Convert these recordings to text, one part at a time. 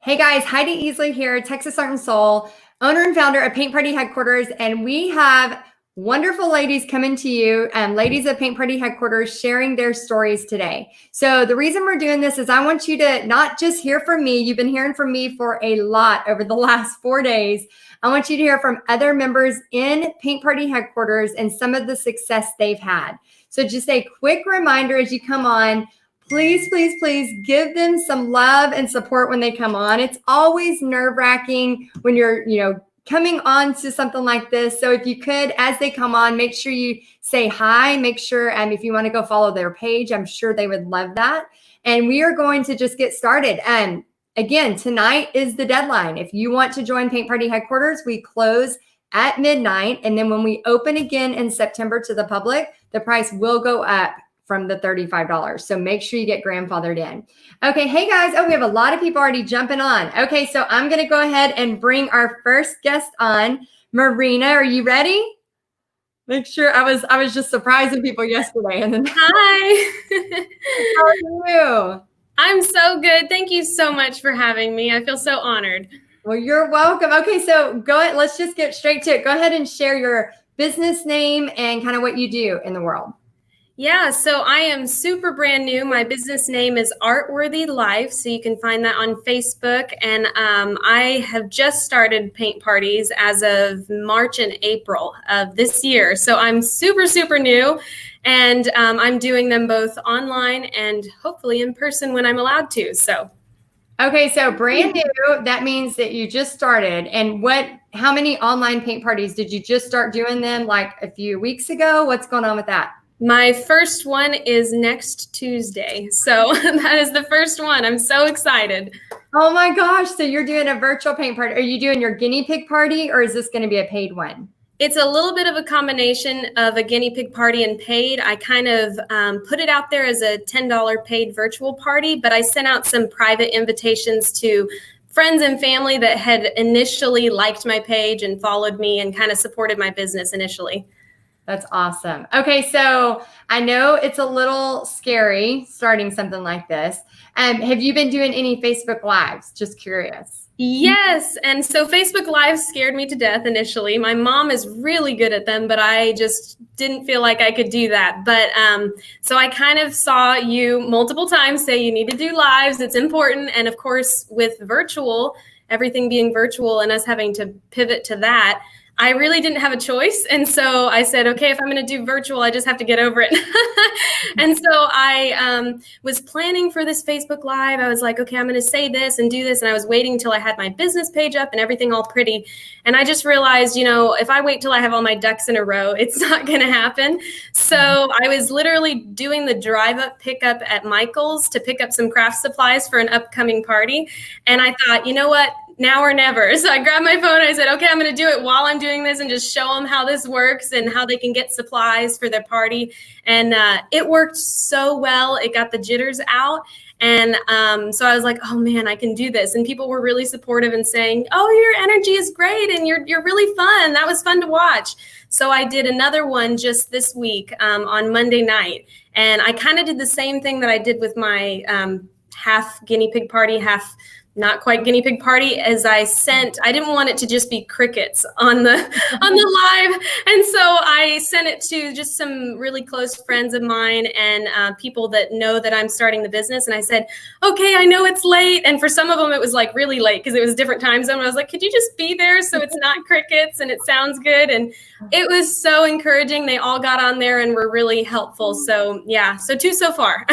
Hey guys, Heidi Easley here, Texas Art and Soul, owner and founder of Paint Party Headquarters, and we have wonderful ladies coming to you, ladies of Paint Party Headquarters, sharing their stories today. So the reason we're doing this is I want you to not just hear from me. You've been hearing from me for a lot over the last 4 days. I want you to hear from other members in Paint Party Headquarters and some of the success they've had. So just a quick reminder as you come on, please, please, please give them some love and support when they come on. It's always nerve-wracking when you're, coming on to something like this. So if you could, as they come on, make sure you say hi. Make sure, if you want to go follow their page, I'm sure they would love that. And we are going to just get started. And again, tonight is the deadline. If you want to join Paint Party Headquarters, we close at midnight. And then when we open again in September to the public, the price will go up from the $35. So make sure you get grandfathered in. Okay, hey guys. Oh, we have a lot of people already jumping on. Okay, so I'm going to go ahead and bring our first guest on. Marina, are you ready? Make sure I was just surprising people yesterday. And then Hi. How are you? I'm so good. Thank you so much for having me. I feel so honored. Well, you're welcome. Okay, so go ahead. Let's just get straight to it. Go ahead and share your business name and kind of what you do in the world. Yeah, so I am super brand new. My business name is Artworthy Life, so you can find that on Facebook. And I have just started paint parties as of March and April of this year. So I'm super, super new, and I'm doing them both online and hopefully in person when I'm allowed to. So. Okay, so brand new, that means that you just started. And how many online paint parties did you just start doing them like a few weeks ago? What's going on with that? My first one is next Tuesday. So that is the first one. I'm so excited. Oh my gosh. So you're doing a virtual paint party. Are you doing your guinea pig party or is this going to be a paid one? It's a little bit of a combination of a guinea pig party and paid. I kind of put it out there as a $10 paid virtual party, but I sent out some private invitations to friends and family that had initially liked my page and followed me and kind of supported my business initially. That's awesome. Okay, so I know it's a little scary starting something like this. Have you been doing any Facebook Lives? Just curious. Yes. And so Facebook Live scared me to death initially. My mom is really good at them, but I just didn't feel like I could do that. But so I kind of saw you multiple times say you need to do lives. It's important. And of course, with virtual, everything being virtual and us having to pivot to that, I really didn't have a choice. And so I said, okay, if I'm going to do virtual, I just have to get over it. And so I was planning for this Facebook Live. I was like, okay, I'm going to say this and do this. And I was waiting till I had my business page up and everything all pretty. And I just realized, if I wait till I have all my ducks in a row, it's not going to happen. So I was literally doing the drive-up pickup at Michael's to pick up some craft supplies for an upcoming party. And I thought, you know what? Now or never. So I grabbed my phone and I said, okay, I'm going to do it while I'm doing this and just show them how this works and how they can get supplies for their party. And it worked so well. It got the jitters out. And so I was like, oh man, I can do this. And people were really supportive and saying, oh, your energy is great. And you're really fun. That was fun to watch. So I did another one just this week on Monday night. And I kind of did the same thing that I did with my half guinea pig party, half not quite guinea pig party, as I didn't want it to just be crickets on the live. And so I sent it to just some really close friends of mine and people that know that I'm starting the business. And I said, okay, I know it's late. And for some of them, it was like really late because it was a different time zone. I was like, could you just be there so it's not crickets and it sounds good? And it was so encouraging. They all got on there and were really helpful. So yeah, so 2 so far.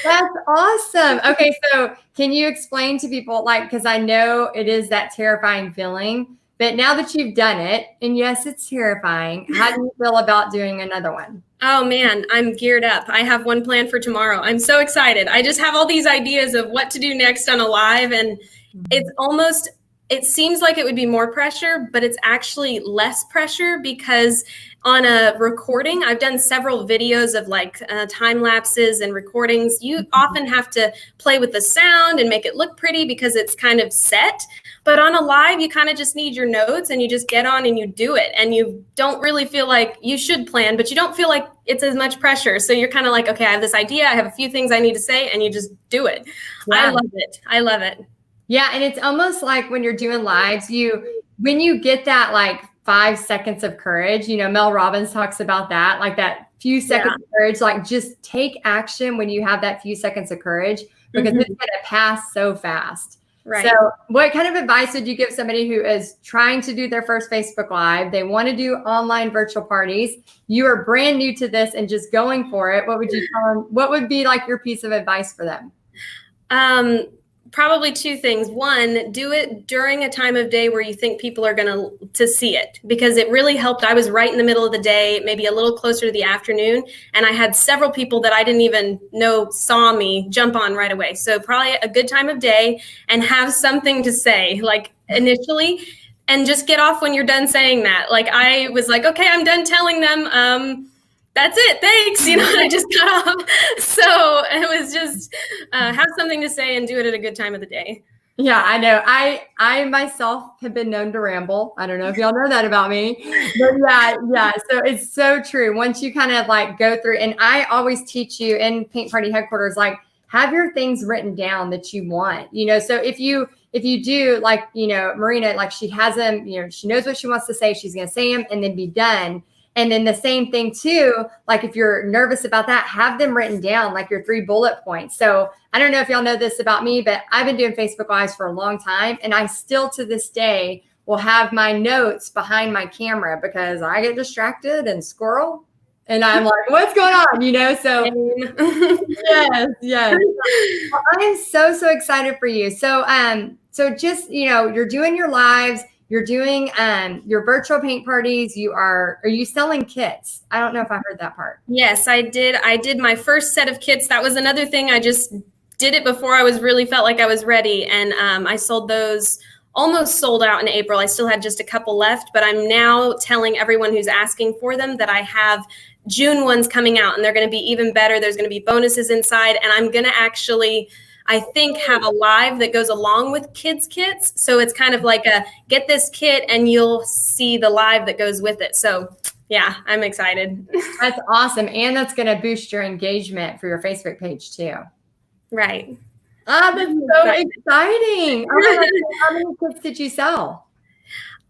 That's awesome. Okay, so can you explain to people, because I know it is that terrifying feeling, but now that you've done it, and yes, it's terrifying, how do you feel about doing another one? Oh man, I'm geared up. I have one planned for tomorrow. I'm so excited. I just have all these ideas of what to do next on a live, and it seems like it would be more pressure, but it's actually less pressure because on a recording, I've done several videos of time lapses and recordings. You often have to play with the sound and make it look pretty because it's kind of set. But on a live, you kind of just need your notes and you just get on and you do it. And you don't really feel like you should plan, but you don't feel like it's as much pressure. So you're kind of like, okay, I have this idea. I have a few things I need to say, and you just do it. Yeah. I love it. I love it. Yeah. And it's almost like when you're doing lives, when you get that like 5 seconds of courage, Mel Robbins talks about that, like that few seconds of courage, like just take action when you have that few seconds of courage, because it's going to pass so fast. Right. So what kind of advice would you give somebody who is trying to do their first Facebook Live? They want to do online virtual parties. You are brand new to this and just going for it. What would you tell them? What would be like your piece of advice for them? Probably two things. One, do it during a time of day where you think people are going to see it, because it really helped. I was right in the middle of the day, maybe a little closer to the afternoon, and I had several people that I didn't even know saw me jump on right away. So probably a good time of day, and have something to say, like initially, and just get off when you're done saying that. Like I was like, okay, I'm done telling them. That's it. Thanks. I just got off. So it was just have something to say and do it at a good time of the day. Yeah, I know. I myself have been known to ramble. I don't know if y'all know that about me, but yeah. So it's so true. Once you kind of like go through, and I always teach you in Paint Party Headquarters, like have your things written down that you want, so if you do like, Marina, like she has them, she knows what she wants to say. She's going to say them and then be done. And then the same thing too, like if you're nervous about that, have them written down, like your 3 bullet points. So I don't know if y'all know this about me, but I've been doing Facebook Lives for a long time. And I still to this day will have my notes behind my camera because I get distracted and squirrel. And I'm like, what's going on? So yes. Well, I am so excited for you. So just, you're doing your lives. You're doing your virtual paint parties. Are you selling kits? I don't know if I heard that part. Yes, I did. I did my first set of kits. That was another thing. I just did it before I was really felt like I was ready. And I sold those, almost sold out in April. I still had just a couple left, but I'm now telling everyone who's asking for them that I have June ones coming out, and they're going to be even better. There's going to be bonuses inside, and I'm going to actually, I think, have a live that goes along with kids kits. So it's kind of like a get this kit and you'll see the live that goes with it. So yeah, I'm excited. That's awesome. And that's going to boost your engagement for your Facebook page too. Right. Ah, that's so exciting. How many kits did you sell?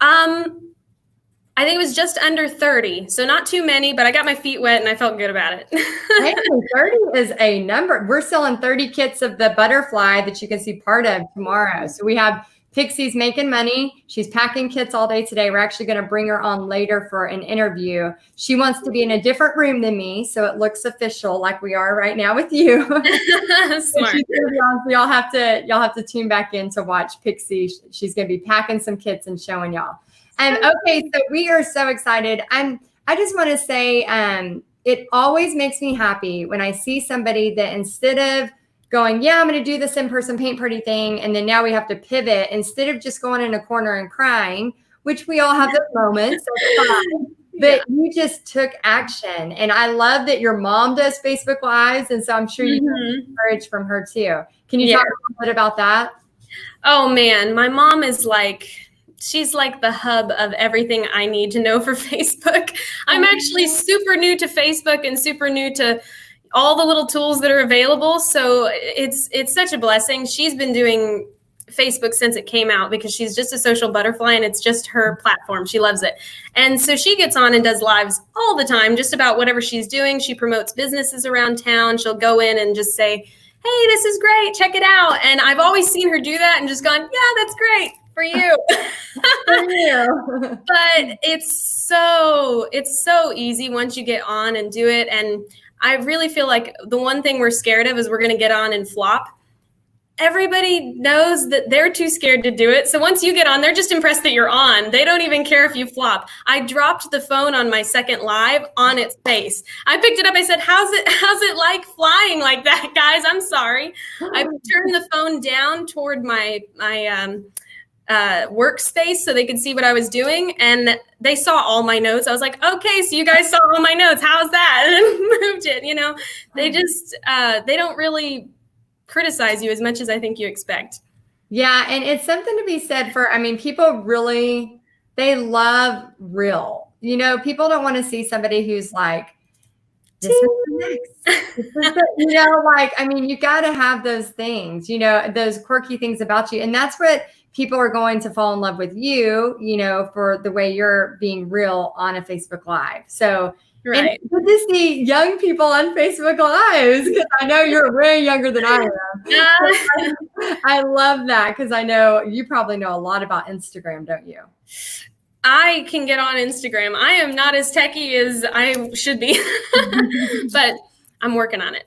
I think it was just under 30. So not too many, but I got my feet wet and I felt good about it. Hey, 30 is a number. We're selling 30 kits of the butterfly that you can see part of tomorrow. So we have Pixie's making money. She's packing kits all day today. We're actually going to bring her on later for an interview. She wants to be in a different room than me, so it looks official like we are right now with you. Smart. So y'all have to tune back in to watch Pixie. She's going to be packing some kits and showing y'all. Okay, so we are so excited. I just want to say, it always makes me happy when I see somebody that instead of going, yeah, I'm going to do this in-person paint party thing, and then now we have to pivot, instead of just going in a corner and crying, which we all have those moments, but you just took action. And I love that your mom does Facebook Lives, and so I'm sure you get encouraged from her too. Can you talk a little bit about that? Oh man, my mom is she's like the hub of everything I need to know for Facebook. I'm actually super new to Facebook and super new to all the little tools that are available. So it's such a blessing. She's been doing Facebook since it came out because she's just a social butterfly and it's just her platform. She loves it. And so she gets on and does lives all the time, just about whatever she's doing. She promotes businesses around town. She'll go in and just say, hey, this is great. Check it out. And I've always seen her do that and just gone, yeah, that's great. For you. But it's so easy once you get on and do it. And I really feel like the one thing we're scared of is we're going to get on and flop. Everybody knows that they're too scared to do it. So once you get on, they're just impressed that you're on. They don't even care if you flop. I dropped the phone on my second live on its face. I picked it up. I said, how's it like flying like that, guys? I'm sorry. I turned the phone down toward my workspace so they could see what I was doing, and they saw all my notes. I was like, okay, so you guys saw all my notes. How's that? And moved it. They just they don't really criticize you as much as I think you expect. Yeah, and it's something to be said for, people really, they love real. People don't want to see somebody who's like this is the next. This is the, like, I mean, you got to have those things, those quirky things about you. And that's what people are going to fall in love with you, for the way you're being real on a Facebook Live. So, and Right. it's good to see young people on Facebook Lives, because I know you're way younger than I am. I love that, because I know you probably know a lot about Instagram, don't you? I can get on Instagram. I am not as techie as I should be, but I'm working on it.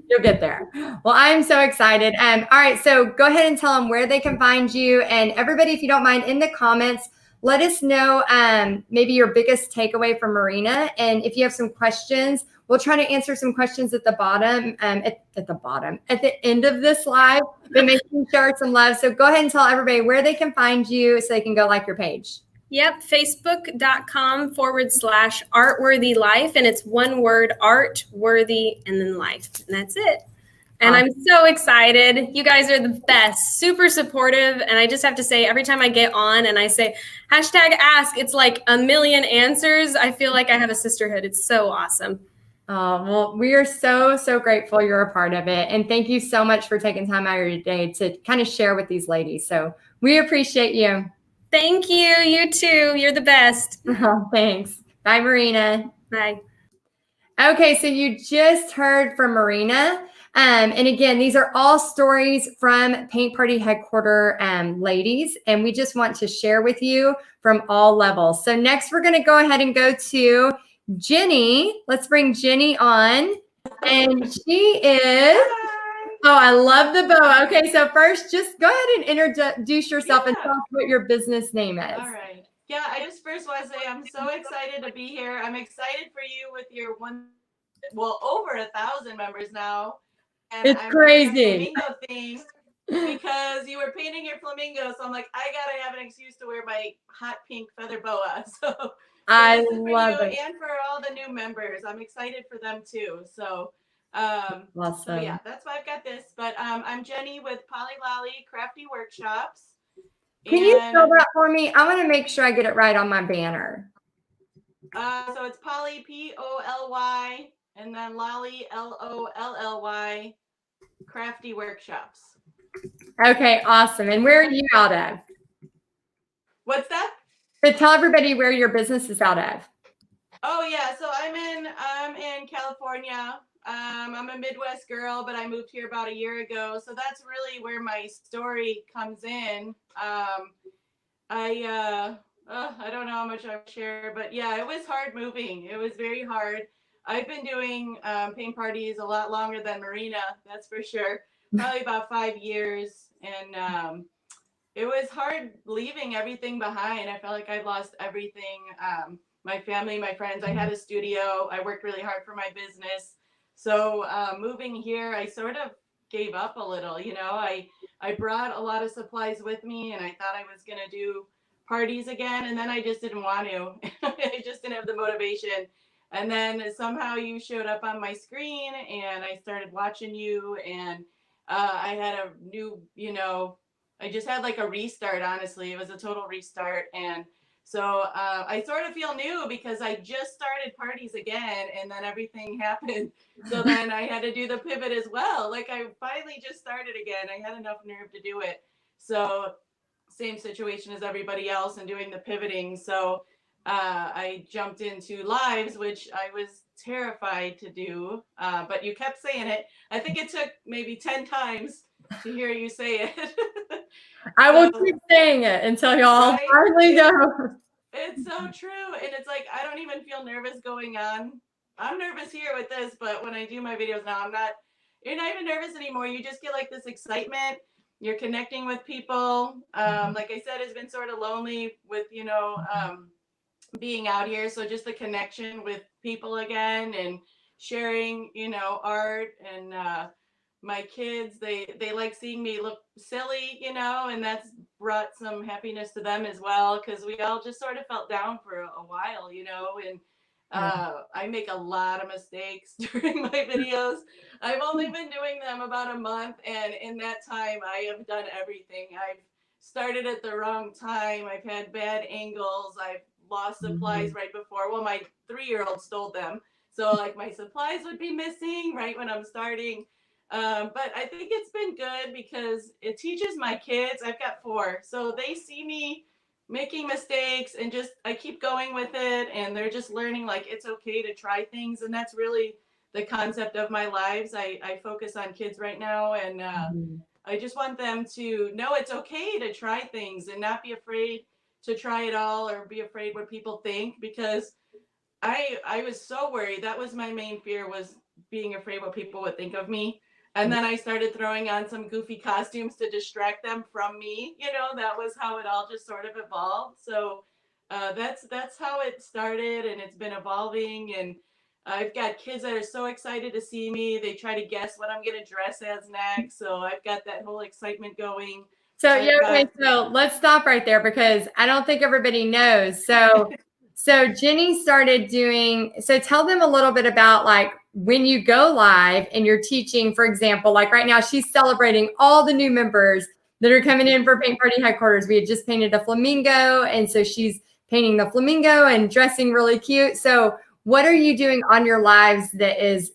You'll get there. Well, I'm so excited. All right, so go ahead and tell them where they can find you. And everybody, if you don't mind, in the comments, let us know maybe your biggest takeaway from Marina. And if you have some questions, we'll try to answer some questions at the bottom, at the end of this live, but make sure you show some love. So go ahead and tell everybody where they can find you so they can go like your page. Yep, facebook.com/artworthylife. And it's one word, art, worthy, and then life. And that's it. And I'm so excited. You guys are the best, super supportive. And I just have to say, every time I get on and I say, #ask, it's like a million answers. I feel like I have a sisterhood. It's so awesome. Oh, well, we are so, so grateful you're a part of it. And thank you so much for taking time out of your day to kind of share with these ladies. So we appreciate you. Thank you. You too. You're the best. Oh, thanks. Bye, Marina. Bye. Okay, so you just heard from Marina. And again, these are all stories from Paint Party Headquarter ladies. And we just want to share with you from all levels. So next, we're going to go ahead and go to Jenny. Let's bring Jenny on. And she is... Oh, I love the bow. Okay, so first, just go ahead and introduce yourself and tell us what your business name is. All right. Yeah, I just first want to say I'm so excited to be here. I'm excited for you with your over 1,000 members now. And it's crazy. Flamingo thing, because you were painting your flamingo, so I'm like, I gotta have an excuse to wear my hot pink feather boa. So I this is for love you it. and for all the new members. I'm excited for them too. So awesome. So yeah, that's why I've got this. But I'm Jenny with Polly Lolly Crafty Workshops. Can you spell that for me? I want to make sure I get it right on my banner. So it's Polly, P-O-L-Y, and then Lolly, L-O-L-L-Y, Crafty Workshops. Okay, awesome. And where are you out of? What's that? So tell everybody where your business is out of. Oh yeah, so I'm in California. I'm a Midwest girl, but I moved here about a year ago. So that's really where my story comes in. I don't know how much I've shared, but yeah, it was hard moving. It was very hard. I've been doing paint parties a lot longer than Marina, that's for sure. Probably about 5 years. And it was hard leaving everything behind. I felt like I lost everything. My family, my friends, I had a studio. I worked really hard for my business. So moving here, I sort of gave up a little. I brought a lot of supplies with me, and I thought I was going to do parties again, and then I just didn't want to. I just didn't have the motivation. And then somehow you showed up on my screen, and I started watching you, and I had a new, I just had like a restart, honestly. It was a total restart. And so I sort of feel new because I just started parties again, and then everything happened. So then I had to do the pivot as well. Like I finally just started again. I had enough nerve to do it. So same situation as everybody else and doing the pivoting. So I jumped into lives, which I was terrified to do, but you kept saying it. I think it took maybe 10 times to hear you say it. I will keep saying it until y'all finally go. It's so true. And it's like, I don't even feel nervous going on. I'm nervous here with this, but when I do my videos now, you're not even nervous anymore. You just get like this excitement. You're connecting with people. Like I said, it's been sort of lonely with, being out here. So just the connection with people again and sharing, art. And my kids, they like seeing me look silly, and that's brought some happiness to them as well, because we all just sort of felt down for a while, and I make a lot of mistakes during my videos. I've only been doing them about a month, and in that time I have done everything. I've started at the wrong time. I've had bad angles. I've lost supplies right before. Well, my 3-year-old stole them. So like my supplies would be missing right when I'm starting. But I think it's been good because it teaches my kids. I've got 4, so they see me making mistakes and just I keep going with it, and they're just learning like it's okay to try things, and that's really the concept of my lives. I focus on kids right now, and I just want them to know it's okay to try things and not be afraid to try it all or be afraid what people think, because I was so worried. That was my main fear, was being afraid what people would think of me. And then I started throwing on some goofy costumes to distract them from me. You know, that was how it all just sort of evolved. So that's how it started, and it's been evolving. And I've got kids that are so excited to see me. They try to guess what I'm going to dress as next. So I've got that whole excitement going. So I've yeah, okay, got so let's stop right there because I don't think everybody knows. So Jenny started doing, so tell them a little bit about like when you go live and you're teaching, for example, like right now she's celebrating all the new members that are coming in for Paint Party Headquarters. We had just painted a flamingo, and so she's painting the flamingo and dressing really cute. So what are you doing on your lives that is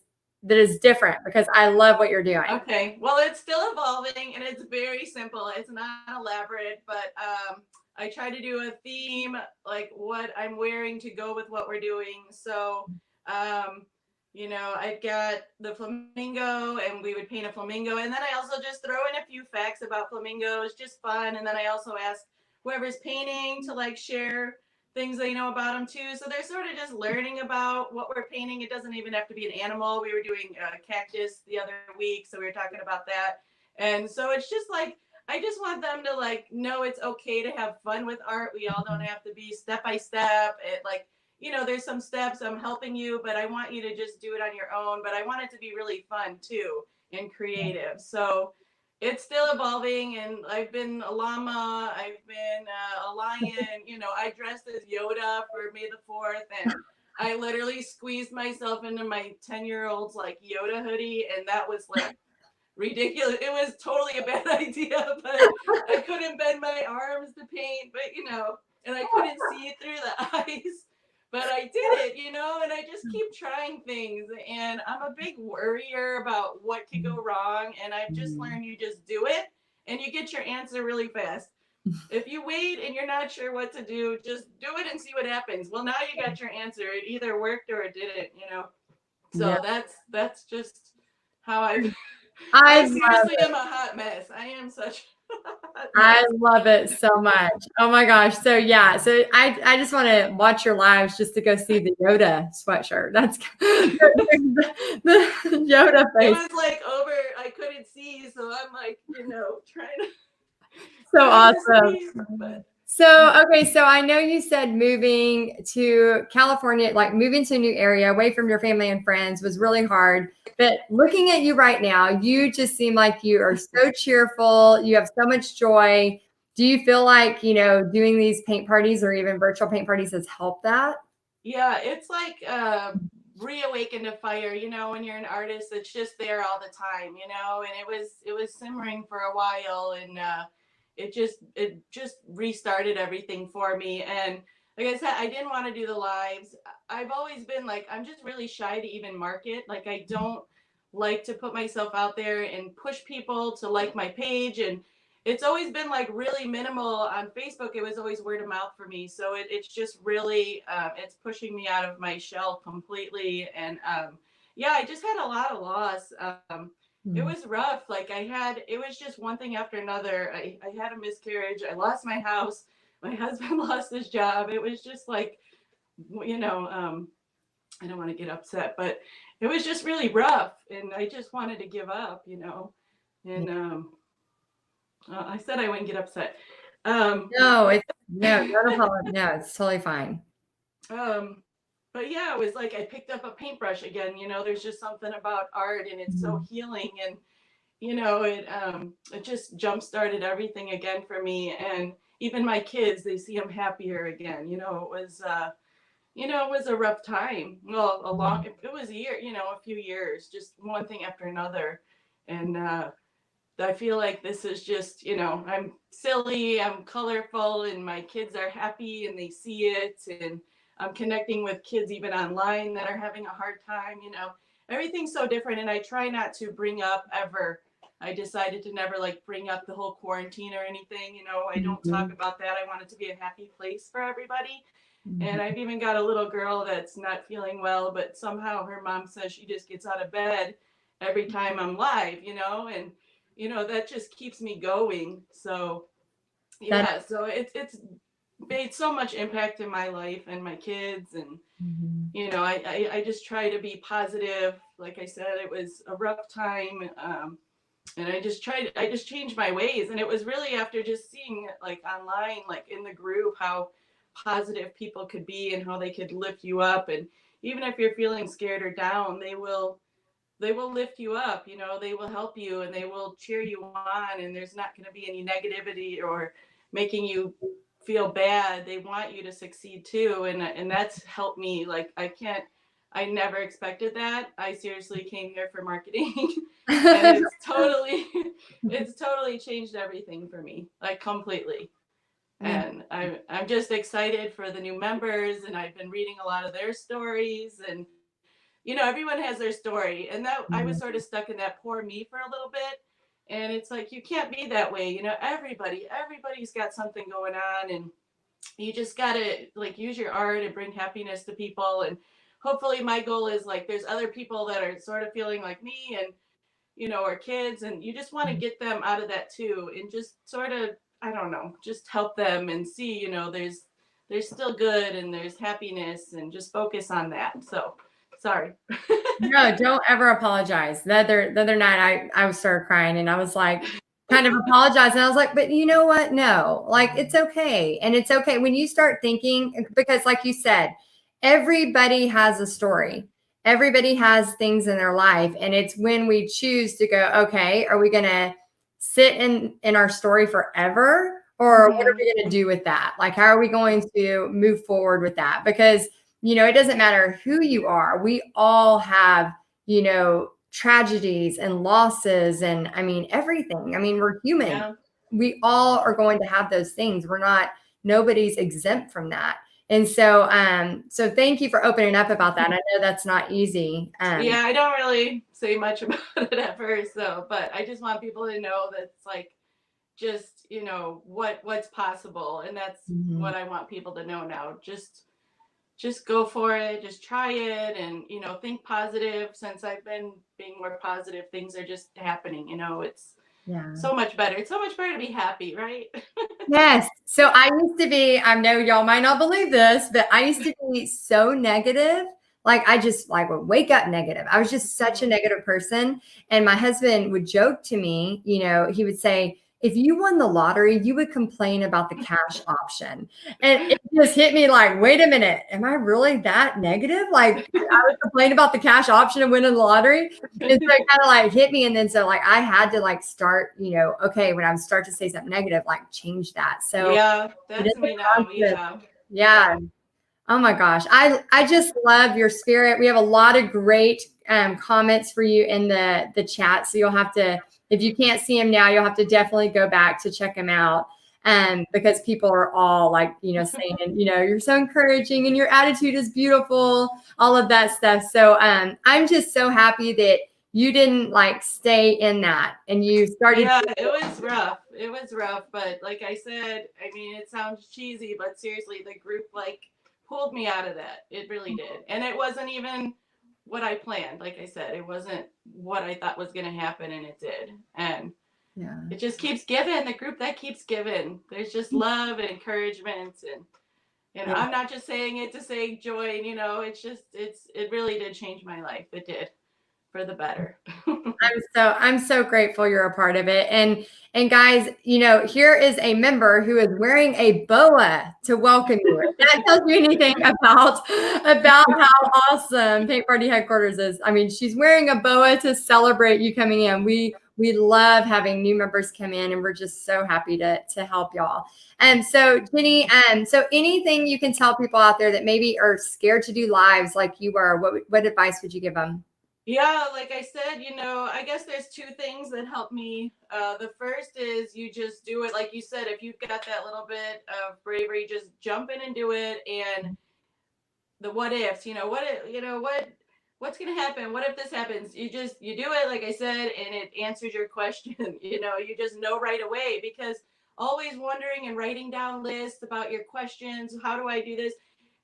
different? Because I love what you're doing. Okay, well, it's still evolving and it's very simple. It's not elaborate, but I try to do a theme, like what I'm wearing to go with what we're doing. So, you know, I've got the flamingo, and we would paint a flamingo. And then I also just throw in a few facts about flamingos, just fun. And then I also ask whoever's painting to like share things they know about them too. So they're sort of just learning about what we're painting. It doesn't even have to be an animal. We were doing a cactus the other week, so we were talking about that. And so it's just like, I just want them to like know it's okay to have fun with art. We all don't have to be step by step. It like, you know, there's some steps I'm helping you, but I want you to just do it on your own. But I want it to be really fun too and creative. So it's still evolving, and I've been a llama, I've been a lion. You know, I dressed as Yoda for May the 4th, and I literally squeezed myself into my 10-year-old's like Yoda hoodie, and that was like ridiculous. It was totally a bad idea, but I couldn't bend my arms to paint, but you know, and I couldn't see through the eyes. But I did it, you know, and I just keep trying things. And I'm a big worrier about what could go wrong. And I've just learned you just do it and you get your answer really fast. If you wait and you're not sure what to do, just do it and see what happens. Well, now you got your answer. It either worked or it didn't, you know. So that's just how I seriously am a hot mess. I am such I love it so much. Oh my gosh. So yeah. So I just want to watch your lives just to go see the Yoda sweatshirt. That's the Yoda it face. was like over, I couldn't see, so I'm like, you know, trying to So trying to awesome. see, but So, okay. So I know you said moving to California, like moving to a new area away from your family and friends was really hard. But looking at you right now, you just seem like you are so cheerful. You have so much joy. Do you feel like, you know, doing these paint parties or even virtual paint parties has helped that? yeah, it's like reawakened a fire, you know, when you're an artist that's just there all the time, you know, and it was simmering for a while, and it just restarted everything for me. And like I said, I didn't want to do the lives. I've always been like, I'm just really shy to even market. Like I don't like to put myself out there and push people to like my page. And it's always been like really minimal on Facebook. It was always word of mouth for me. So it's just really, it's pushing me out of my shell completely. And yeah, I just had a lot of loss. It was rough. Like it was just one thing after another. I had a miscarriage. I lost my house. My husband lost his job. It was just like, you know, I don't want to get upset, but it was just really rough. And I just wanted to give up, you know. And I said I wouldn't get upset. No, don't apologize. No, it's totally fine. But yeah, it was like I picked up a paintbrush again. You know, there's just something about art, and it's so healing. And you know, it just jump started everything again for me. And even my kids, they see I'm happier again. You know, it was a rough time. Well, it was a year, you know, a few years, just one thing after another. And I feel like this is just, you know, I'm silly, I'm colorful, and my kids are happy and they see it. And I'm connecting with kids even online that are having a hard time, everything's so different. And I try not to bring up ever. I decided to never like bring up the whole quarantine or anything. I don't talk about that. I want it to be a happy place for everybody. And I've even got a little girl that's not feeling well, but somehow her mom says she just gets out of bed every time I'm live, and that just keeps me going. So yeah, so it's made so much impact in my life and my kids, and I just try to be positive. Like I said, it was a rough time, and I just changed my ways. And it was really after just seeing it like online, like in the group, how positive people could be and how they could lift you up. And even if you're feeling scared or down, they will lift you up, they will help you and they will cheer you on, and there's not going to be any negativity or making you feel bad. They want you to succeed too. And that's helped me. Like I never expected that. I seriously came here for marketing and it's totally changed everything for me, like completely. And I'm just excited for the new members, and I've been reading a lot of their stories, and everyone has their story, and that I was sort of stuck in that poor me for a little bit. And it's like, you can't be that way. Everybody's got something going on, and you just got to like use your art and bring happiness to people. And hopefully my goal is like, there's other people that are sort of feeling like me, and, or kids, and you just want to get them out of that too. And just sort of, I don't know, just help them and see, there's still good and there's happiness, and just focus on that. So sorry. No, don't ever apologize. The other night I started crying, and I was like, kind of apologizing. I was like, but you know what? No, like it's okay. And it's okay when you start thinking, because like you said, everybody has a story. Everybody has things in their life. And it's when we choose to go, okay, are we going to sit in our story forever? Or what are we going to do with that? Like, how are we going to move forward with that? Because it doesn't matter who you are. We all have, tragedies and losses, and I mean, everything. I mean, we're human. Yeah. We all are going to have those things. Nobody's exempt from that. And so, so thank you for opening up about that. I know that's not easy. Yeah, I don't really say much about it at first, though, but I just want people to know that it's like, just, what's possible. And that's what I want people to know now. Just go for it. Just try it. And, think positive. Since I've been being more positive, things are just happening. It's so much better. It's so much better to be happy, right? Yes. So I used to be, I know y'all might not believe this, but I used to be so negative. Like I just like would wake up negative. I was just such a negative person. And my husband would joke to me, he would say, if you won the lottery, you would complain about the cash option. And it just hit me like, wait a minute, am I really that negative? Like I would complain about the cash option and winning the lottery. And so it kind of like hit me. And then so like I had to like start, okay, when I start to say something negative, like change that. So yeah, that's me now. Yeah. Oh my gosh. I just love your spirit. We have a lot of great comments for you in the chat. So you'll have to, if you can't see them now, you'll have to definitely go back to check them out. Because people are all like, saying, you're so encouraging and your attitude is beautiful, all of that stuff. So I'm just so happy that you didn't like stay in that and you started. Yeah, it was rough. It was rough. But like I said, I mean, it sounds cheesy, but seriously, the group like pulled me out of that. It really did. And it wasn't even what I planned. Like I said, it wasn't what I thought was going to happen, and it did. And it just keeps giving. The group that keeps giving. There's just love and encouragement, and I'm not just saying it to say join. It's just it really did change my life. It did, for the better. I'm so grateful you're a part of it. And guys, here is a member who is wearing a boa to welcome you. If that tells you anything about how awesome Paint Party Headquarters is. I mean, she's wearing a boa to celebrate you coming in. We love having new members come in, and we're just so happy to help y'all. And so Jenny, so anything you can tell people out there that maybe are scared to do lives like you were, what advice would you give them? Yeah, like I said, I guess there's two things that help me. The first is you just do it. Like you said, if you've got that little bit of bravery, just jump in and do it. And what ifs, what's going to happen? What if this happens? You do it, like I said, and it answers your question. You just know right away, because always wondering and writing down lists about your questions. How do I do this?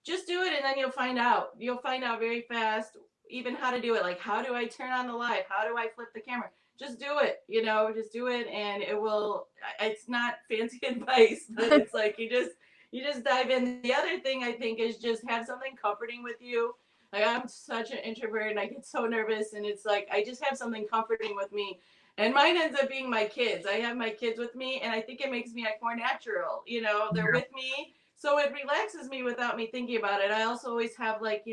Just do it, and then you'll find out. You'll find out very fast, even how to do it. Like, how do I turn on the live? How do I flip the camera? Just do it, just do it, and it will. It's not fancy advice, but it's like you just dive in. The other thing I think is just have something comforting with you. Like, I'm such an introvert and I get so nervous, and it's like I just have something comforting with me. And mine ends up being my kids. I have my kids with me, and I think it makes me act more natural. They're with me, so it relaxes me without me thinking about it. I also always have, like,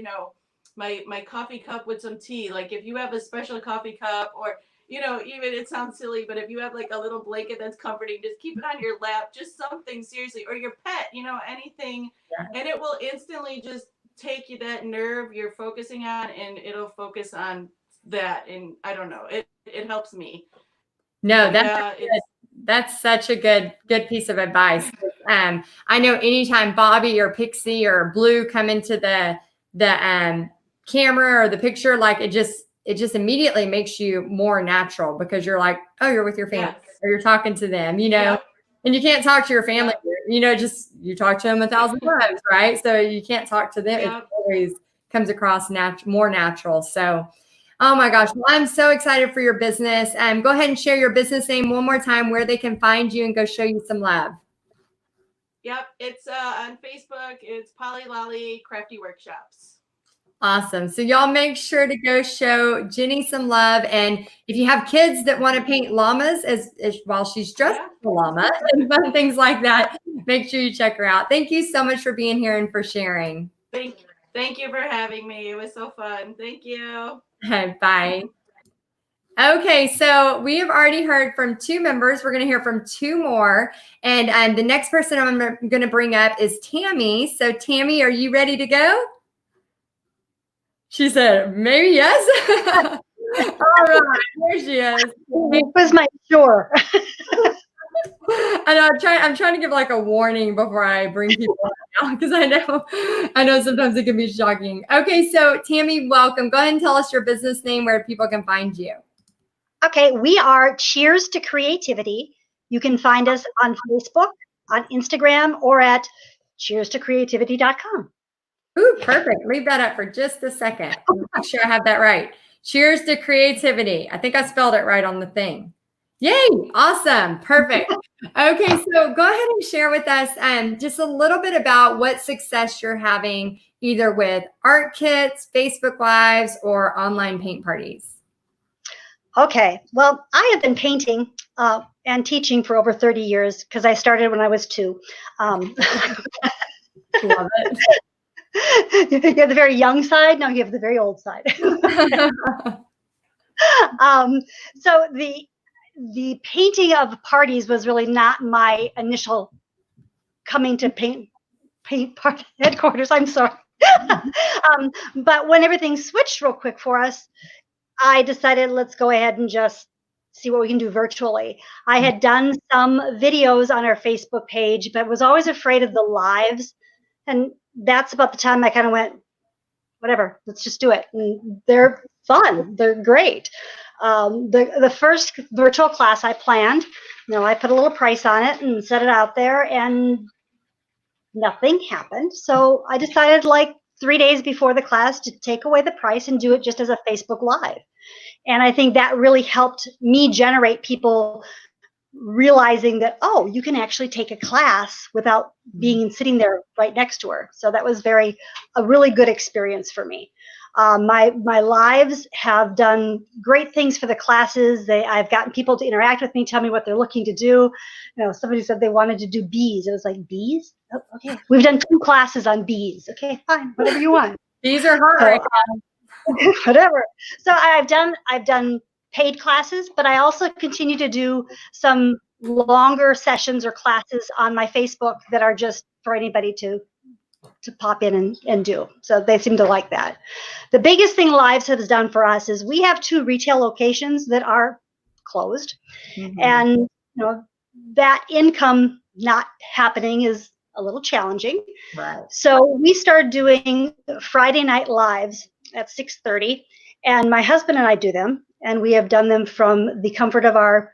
my coffee cup with some tea. Like, if you have a special coffee cup, or even, it sounds silly, but if you have like a little blanket that's comforting, just keep it on your lap, just something, seriously, or your pet, anything, and it will instantly just take you that nerve you're focusing on, and it'll focus on that. And I don't know, it helps me. No, that's such a good piece of advice. I know anytime Bobby or Pixie or Blue come into the camera or the picture, like it just immediately makes you more natural, because you're like, oh, you're with your family, or you're talking to them, and you can't talk to your family, just you talk to them 1,000 times, right? So you can't talk to them. It always comes across more natural. So, oh my gosh, well, I'm so excited for your business. Go ahead and share your business name one more time, where they can find you and go show you some love. Yep, it's on Facebook. It's Polly Lolly Crafty Workshops. Awesome. So y'all make sure to go show Jenny some love. And if you have kids that want to paint llamas as while she's dressed as a llama and fun things like that, make sure you check her out. Thank you so much for being here and for sharing. Thank you for having me. It was so fun. Thank you. Bye. Okay, so we have already heard from 2 members. We're going to hear from 2 more. And the next person I'm going to bring up is Tammy. So Tammy, are you ready to go? She said, maybe yes. All right, there she is. It was my sure. I know, I'm trying to give like a warning before I bring people out, because I know sometimes it can be shocking. Okay, so Tammy, welcome. Go ahead and tell us your business name, where people can find you. Okay, we are Cheers to Creativity. You can find us on Facebook, on Instagram, or at cheerstocreativity.com. Ooh, perfect. Leave that up for just a second. Make sure I have that right. Cheers to Creativity. I think I spelled it right on the thing. Yay. Awesome. Perfect. Okay. So go ahead and share with us just a little bit about what success you're having, either with art kits, Facebook Lives, or online paint parties. Okay. Well, I have been painting and teaching for over 30 years, because I started when I was 2. Love it. You have the very young side. No, you have the very old side. So the painting of parties was really not my initial coming to paint party headquarters. I'm sorry. But when everything switched real quick for us, I decided, let's go ahead and just see what we can do virtually. I had done some videos on our Facebook page, but was always afraid of the lives. And that's about the time I kind of went, whatever, let's just do it. And they're fun. They're great. The first virtual class I planned, I put a little price on it and set it out there, and nothing happened. So I decided, like 3 days before the class, to take away the price and do it just as a Facebook Live. And I think that really helped me generate people realizing that, oh, you can actually take a class without being sitting there right next to her. So that was a really good experience for me. My lives have done great things for the classes. I've gotten people to interact with me, tell me what they're looking to do. Somebody said they wanted to do bees. It was like, bees? Oh, okay. We've done 2 classes on bees. Okay, fine, whatever you want. Bees are hard. Right? Whatever. So I've done paid classes, but I also continue to do some longer sessions or classes on my Facebook that are just for anybody to pop in and do. So they seem to like that. The biggest thing Lives has done for us is we have 2 retail locations that are closed. Mm-hmm. And that income not happening is a little challenging. Right. So we started doing Friday night lives at 6:30, and my husband and I do them, and we have done them from the comfort of our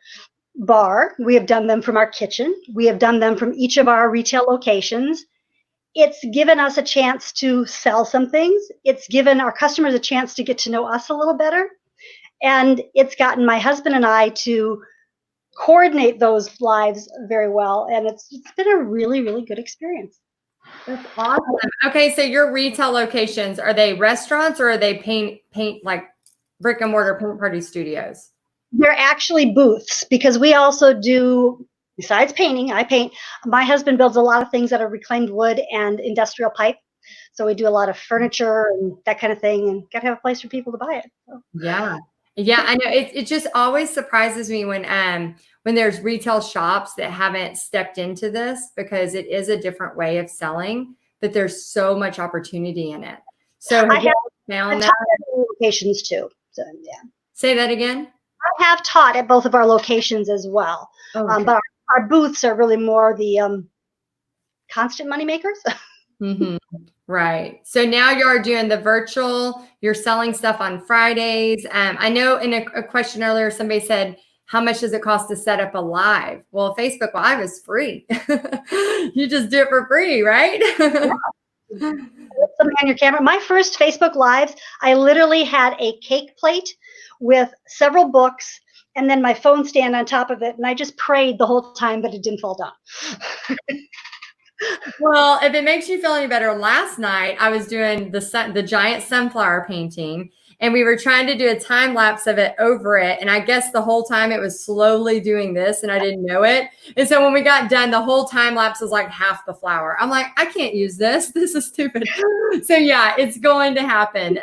bar. We have done them from our kitchen. We have done them from each of our retail locations. It's given us a chance to sell some things. It's given our customers a chance to get to know us a little better. And it's gotten my husband and I to coordinate those lives very well. And it's been a really, really good experience. That's awesome. Okay, so your retail locations, are they restaurants or are they paint like brick and mortar paint party studios? They're actually booths, because we also do, besides painting, I paint. My husband builds a lot of things out of reclaimed wood and industrial pipe. So we do a lot of furniture and that kind of thing, and got to have a place for people to buy it. So. Yeah. Yeah, I know. It just always surprises me when there's retail shops that haven't stepped into this, because it is a different way of selling, but there's so much opportunity in it. So I have found taught that. at locations too. So yeah. Say that again. I have taught at both of our locations as well. Oh, But our booths are really more the constant money makers. mm-hmm. Right. So now you're doing the virtual, you're selling stuff on Fridays. I know in a question earlier, somebody said, how much does it cost to set up a live? Well, Facebook Live is free. You just do it for free, right? Something on your camera. My first Facebook Lives, I literally had a cake plate with several books and then my phone stand on top of it. And I just prayed the whole time, but it didn't fall down. Well, if it makes you feel any better, last night I was doing the giant sunflower painting, and we were trying to do a time lapse of it over it. And I guess the whole time it was slowly doing this and I didn't know it. And so when we got done, the whole time lapse was like half the flower. I'm like, I can't use this. This is stupid. So yeah, it's going to happen.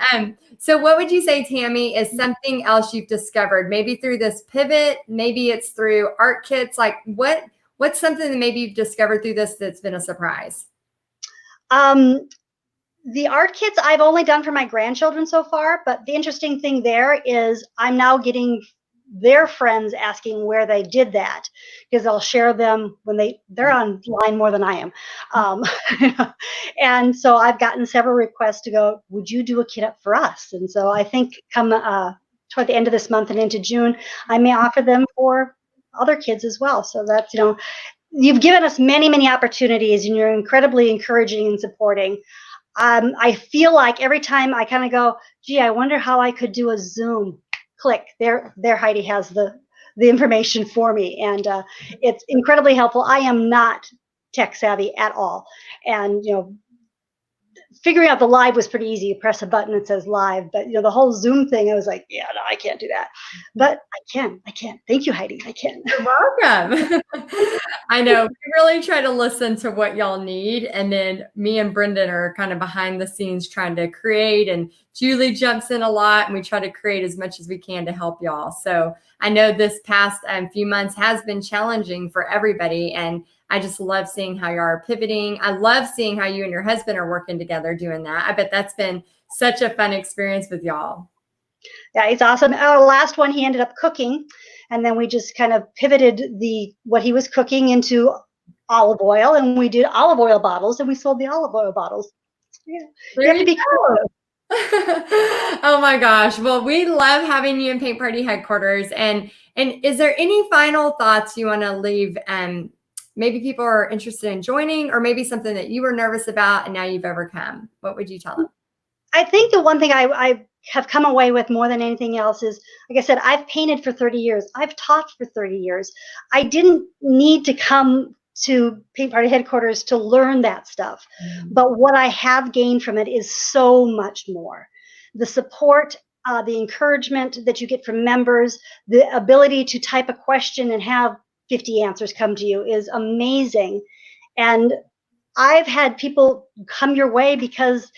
So what would you say, Tammy, is something else you've discovered, maybe through this pivot, maybe it's through art kits? Like what's something that maybe you've discovered through this that's been a surprise? The art kits I've only done for my grandchildren so far, but the interesting thing there is I'm now getting their friends asking where they did that, because I'll share them when they're online more than I am. And so I've gotten several requests to go, would you do a kit up for us? And so I think come toward the end of this month and into June, I may offer them for other kids as well. So that's, you've given us many, many opportunities, and you're incredibly encouraging and supporting. I feel like every time I kind of go, gee, I wonder how I could do a Zoom. Click, there Heidi has the information for me, and it's incredibly helpful. I am not tech savvy at all, and figuring out the live was pretty easy. You press a button, it says live, but the whole Zoom thing, I was like, yeah, no, I can't do that. But I can. Thank you, Heidi. I can. You're welcome. I know. We really try to listen to what y'all need. And then me and Brendan are kind of behind the scenes trying to create, and Julie jumps in a lot, and we try to create as much as we can to help y'all. So I know this past few months has been challenging for everybody, and I just love seeing how you are pivoting. I love seeing how you and your husband are working together doing that. I bet that's been such a fun experience with y'all. Yeah, it's awesome. Our last one, he ended up cooking, and then we just kind of pivoted what he was cooking into olive oil, and we did olive oil bottles, and we sold the olive oil bottles. Yeah, there you go. Oh my gosh. Well, we love having you in Paint Party Headquarters. And is there any final thoughts you want to leave? Maybe people are interested in joining, or maybe something that you were nervous about and now you've overcome. What would you tell them? I think the one thing I have come away with more than anything else is, like I said, I've painted for 30 years. I've taught for 30 years. I didn't need to come to Paint Party Headquarters to learn that stuff. Mm-hmm. But what I have gained from it is so much more. The support, the encouragement that you get from members, the ability to type a question and have 50 answers come to you is amazing. And I've had people come your way because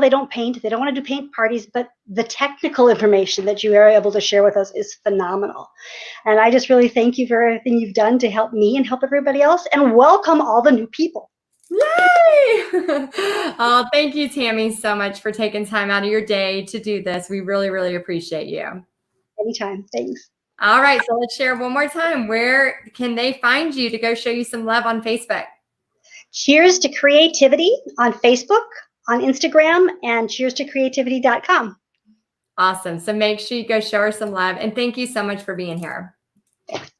they don't paint, they don't want to do paint parties, but the technical information that you are able to share with us is phenomenal. And I just really thank you for everything you've done to help me and help everybody else, and welcome all the new people. Yay! Oh, thank you, Tammy, so much for taking time out of your day to do this. We really, really appreciate you. Anytime. Thanks. All right. So let's share one more time. Where can they find you to go show you some love on Facebook? Cheers to Creativity on Facebook, on Instagram, and cheerstocreativity.com. Awesome. So make sure you go show her some love. And thank you so much for being here.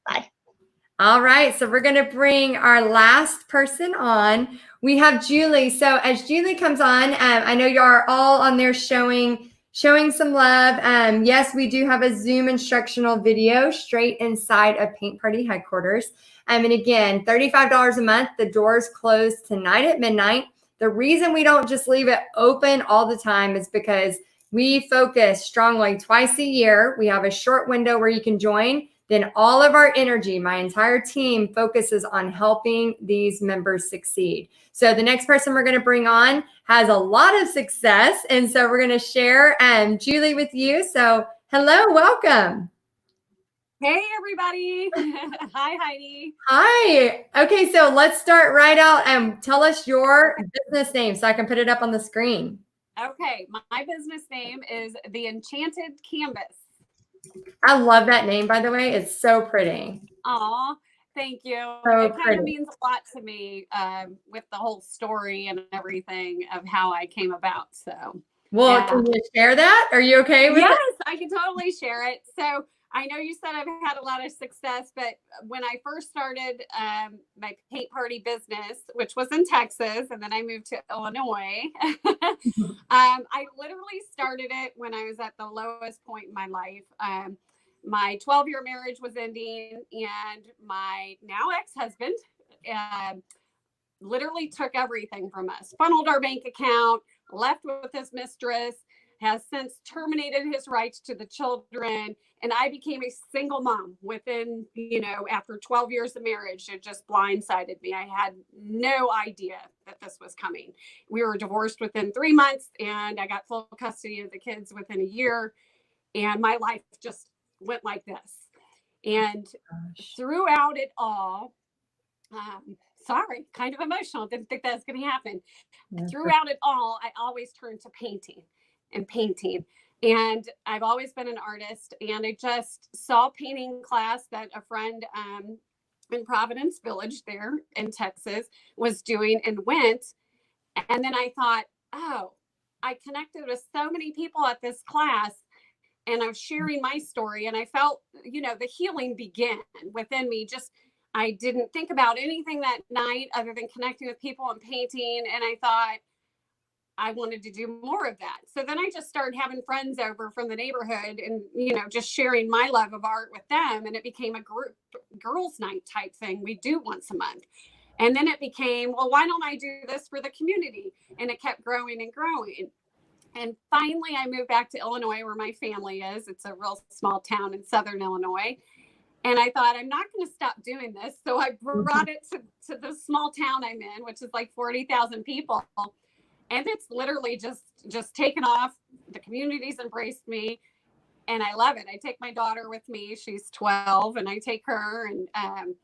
Bye. All right. So we're going to bring our last person on. We have Julie. So as Julie comes on, I know you are all on there showing some love. Yes, we do have a Zoom instructional video straight inside of Paint Party Headquarters. And again, $35 a month. The doors close tonight at midnight. The reason we don't just leave it open all the time is because we focus strongly twice a year. We have a short window where you can join. Then all of our energy, my entire team, focuses on helping these members succeed. So the next person we're going to bring on has a lot of success. And so we're going to share Julie with you. So hello, welcome. Hey, everybody. Hi, Heidi. Hi. Okay, so let's start right out and tell us your business name so I can put it up on the screen. Okay, my business name is the Enchanted Canvas. I love that name, by the way. It's so pretty. Aw, thank you. So it kind pretty. of means a lot to me with the whole story and everything of how I came about. So, Well, yeah. Can you share that? Are you okay with Yes, it? I can totally share it. So I know you said I've had a lot of success, but when I first started my paint party business, which was in Texas, and then I moved to Illinois, I literally started it when I was at the lowest point in my life. My 12-year marriage was ending, and my now ex-husband literally took everything from us, funneled our bank account, left with his mistress, has since terminated his rights to the children. And I became a single mom within, after 12 years of marriage. It just blindsided me. I had no idea that this was coming. We were divorced within 3 months, and I got full custody of the kids within a year. And my life just went like this. And throughout it all, sorry, kind of emotional. Didn't think that was going to happen. Throughout it all, I always turned to painting. And I've always been an artist, and I just saw a painting class that a friend in Providence Village there in Texas was doing and went. And then I thought, oh, I connected with so many people at this class, and I was sharing my story, and I felt, the healing began within me. I didn't think about anything that night other than connecting with people and painting. And I thought, I wanted to do more of that. So then I just started having friends over from the neighborhood and, just sharing my love of art with them. And it became a group girls' night type thing we do once a month. And then it became, well, why don't I do this for the community? And it kept growing and growing. And finally, I moved back to Illinois, where my family is. It's a real small town in Southern Illinois. And I thought, I'm not going to stop doing this. So I brought it to the small town I'm in, which is like 40,000 people. And it's literally just taken off. The community's embraced me, and I love it. I take my daughter with me. She's 12, and I take her, and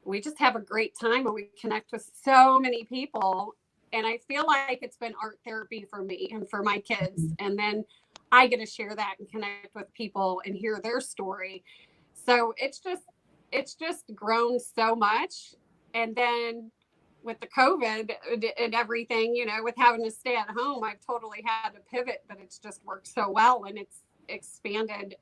we just have a great time, and we connect with so many people. And I feel like it's been art therapy for me and for my kids. And then I get to share that and connect with people and hear their story. So it's just grown so much. And then with the COVID and everything, with having to stay at home, I've totally had to pivot, but it's just worked so well, and it's expanded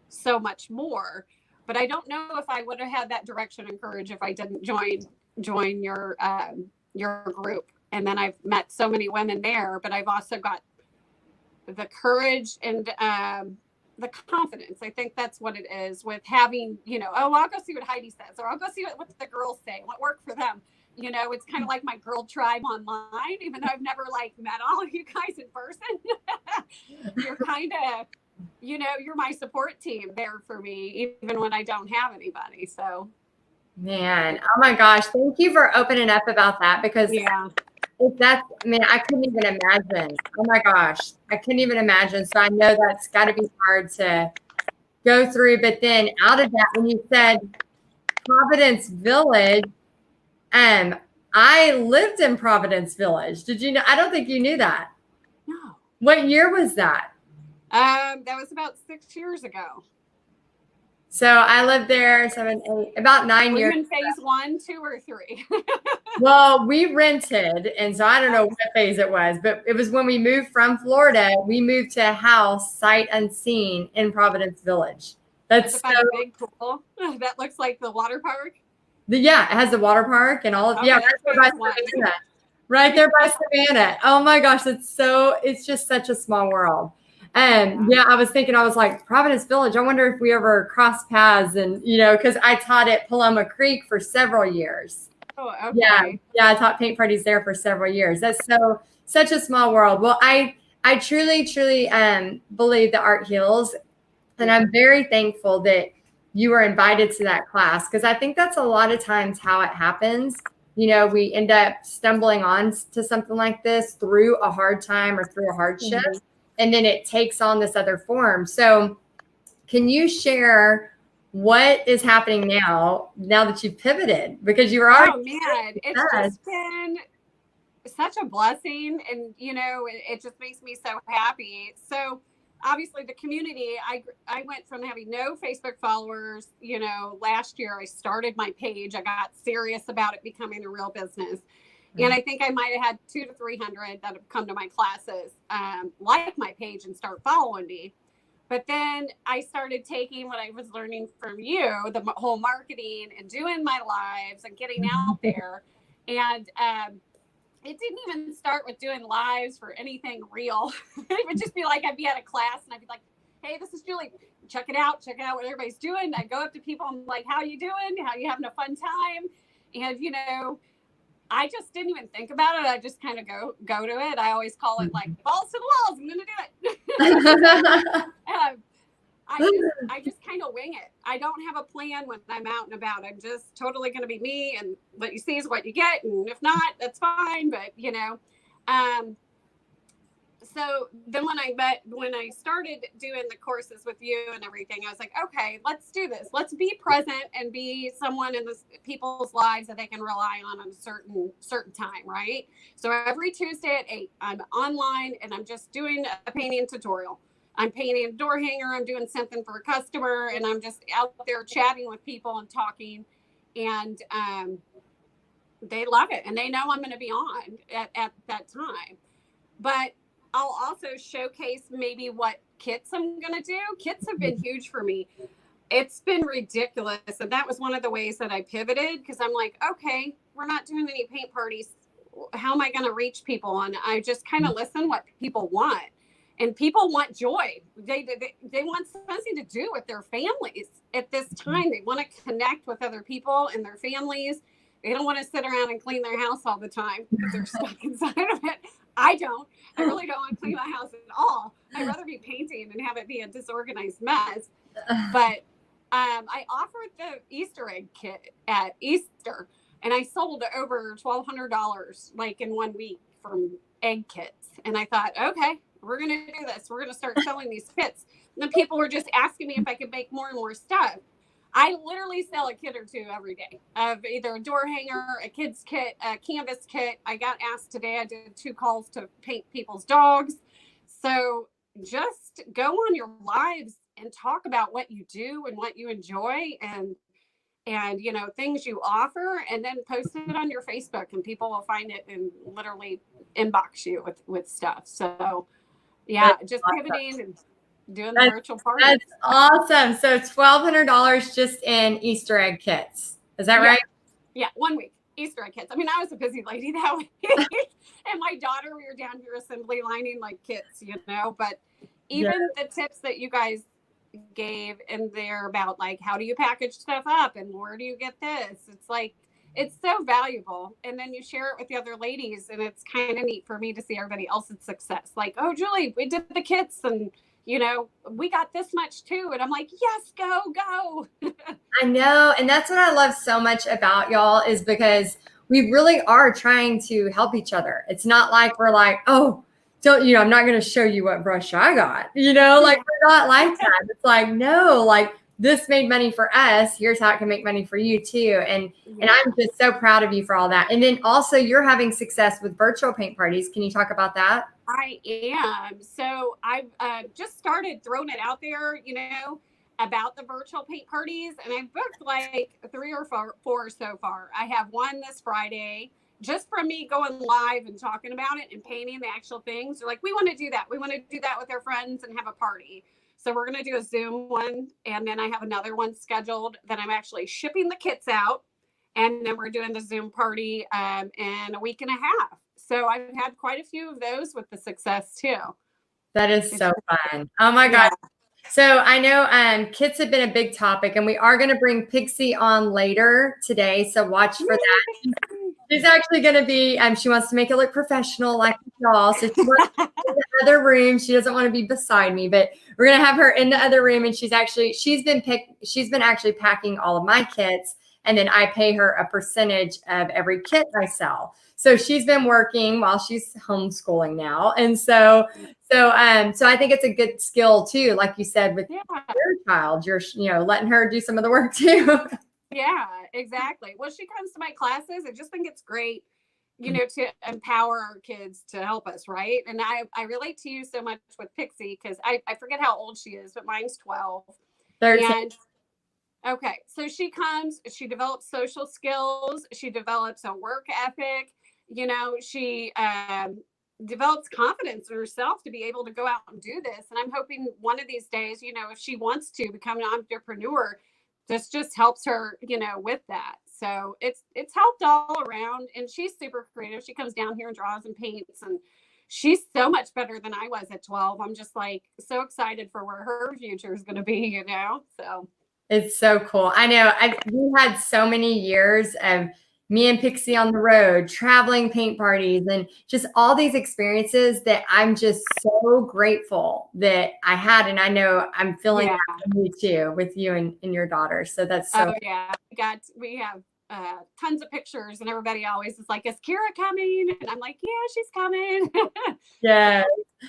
so much more. But I don't know if I would have had that direction and courage if I didn't join your group. And then I've met so many women there, but I've also got the courage and the confidence. I think that's what it is with having, I'll go see what Heidi says, or I'll go see what the girls say, what worked for them. It's kind of like my girl tribe online, even though I've never met all of you guys in person. You're kind of, you're my support team there for me, even when I don't have anybody. So, Man, oh my gosh, thank you for opening up about that, because I couldn't even imagine. Oh my gosh, I couldn't even imagine. So I know that's got to be hard to go through. But then out of that, when you said Providence Village, I lived in Providence Village. Did you know? I don't think you knew that. No. What year was that? That was about 6 years ago. So I lived there about 9 Were years. you in phase 1, 2, or 3? Well, we rented, and so I don't know what phase it was, but it was when we moved from Florida. We moved to a house sight unseen in Providence Village. That's Is it by the big pool that looks like the water park? yeah, it has the water park and all of Okay, yeah, that's right there by phase 1. Savannah. Right there by Savannah. Oh my gosh, it's just such a small world. And yeah, I was thinking, I was like, Providence Village, I wonder if we ever crossed paths, and because I taught at Paloma Creek for several years. Oh, okay. Yeah, I taught paint parties there for several years. That's such a small world. Well, I truly believe that art heals, and I'm very thankful that you were invited to that class, because I think that's a lot of times how it happens. We end up stumbling on to something like this through a hard time or through a hardship, and then it takes on this other form. So can you share what is happening now that you've pivoted? Because you were already. Oh man, it's just been such a blessing, and it just makes me so happy. So obviously the community, I went from having no Facebook followers, last year I started my page. I got serious about it becoming a real business. And I think I might have had 200 to 300 that have come to my classes, like my page and start following me. But then I started taking what I was learning from you, the whole marketing and doing my lives and getting out there. And it didn't even start with doing lives for anything real. It would just be like, I'd be at a class and I'd be like, hey, this is Julie. Check it out what everybody's doing. I go up to people. I'm like, how you doing? How you having a fun time? And, I just didn't even think about it. I just kind of go to it. I always call it like balls to the walls. I'm going to do it. I just kind of wing it. I don't have a plan when I'm out and about. I'm just totally going to be me, and what you see is what you get. And if not, that's fine. But, so then when I started doing the courses with you and everything, I was like, okay, let's do this. Let's be present and be someone in people's lives that they can rely on a certain time, right? So every Tuesday at 8, I'm online and I'm just doing a painting tutorial. I'm painting a door hanger. I'm doing something for a customer, and I'm just out there chatting with people and talking, and they love it, and they know I'm going to be on at that time. But I'll also showcase maybe what kits I'm going to do. Kits have been huge for me. It's been ridiculous. And that was one of the ways that I pivoted, because I'm like, okay, we're not doing any paint parties. How am I going to reach people? And I just kind of listen what people want. And people want joy. They want something to do with their families at this time. They want to connect with other people and their families. They don't want to sit around and clean their house all the time because they're stuck inside of it. I don't. I really don't want to clean my house at all. I'd rather be painting and have it be a disorganized mess. But I offered the Easter egg kit at Easter, and I sold over $1,200 like in 1 week from egg kits. And I thought, okay, we're going to do this. We're going to start selling these kits. And the people were just asking me if I could make more and more stuff. I literally sell a kit or two every day of either a door hanger, a kid's kit, a canvas kit. I got asked today, I did 2 calls to paint people's dogs. So just go on your lives and talk about what you do and what you enjoy, and things you offer, and then post it on your Facebook, and people will find it and literally inbox you with stuff. So yeah, just pivoting and doing the virtual party. That's awesome. So $1,200 just in Easter egg kits. Is that right? Yeah, 1 week. Easter egg kits. I mean, I was a busy lady that week. And my daughter, we were down here assembly lining like kits, but even the tips that you guys gave in there about like, how do you package stuff up and where do you get this? It's like, it's so valuable. And then you share it with the other ladies, and it's kind of neat for me to see everybody else's success. Like, oh, Julie, we did the kits, and we got this much too. And I'm like, yes, go. I know. And that's what I love so much about y'all, is because we really are trying to help each other. It's not like we're like, oh, don't, I'm not going to show you what brush I got, like we're not like that. It's like, no, like this made money for us. Here's how it can make money for you too. And I'm just so proud of you for all that. And then also you're having success with virtual paint parties. Can you talk about that? I am. So I've just started throwing it out there, about the virtual paint parties, and I've booked like 3 or 4 so far. I have one this Friday, just from me going live and talking about it and painting the actual things. They're like, we want to do that. We want to do that with our friends and have a party. So we're going to do a Zoom one. And then I have another one scheduled that I'm actually shipping the kits out. And then we're doing the Zoom party in a week and a half. So I've had quite a few of those with the success too. That is so fun. Oh my God. So I know kits have been a big topic, and we are going to bring Pixie on later today. So watch for that. She's actually going to be, she wants to make it look professional like y'all. So she wants to be in the other room. She doesn't want to be beside me, but we're going to have her in the other room. And she's been actually packing all of my kits. And then I pay her a percentage of every kit I sell. So she's been working while she's homeschooling now. And so I think it's a good skill too. Like you said, with your child, you're, letting her do some of the work too. Yeah, exactly. Well, she comes to my classes. I just think it's great, to empower our kids to help us. Right. And I relate to you so much with Pixie, because I forget how old she is, but mine's 12. 13. And okay. So she comes, she develops social skills. She develops a work ethic. She develops confidence in herself to be able to go out and do this. And I'm hoping one of these days, if she wants to become an entrepreneur, this just helps her, with that. So it's helped all around. And she's super creative. She comes down here and draws and paints, and she's so much better than I was at 12. I'm just like so excited for where her future is going to be, so. It's so cool. I know we had so many years of me and Pixie on the road, traveling paint parties, and just all these experiences that I'm just so grateful that I had. And I know I'm feeling that from you too, with you and your daughter. So that's so. Oh yeah, we have tons of pictures, and everybody always is like, "Is Kira coming?" And I'm like, "Yeah, she's coming." Yeah,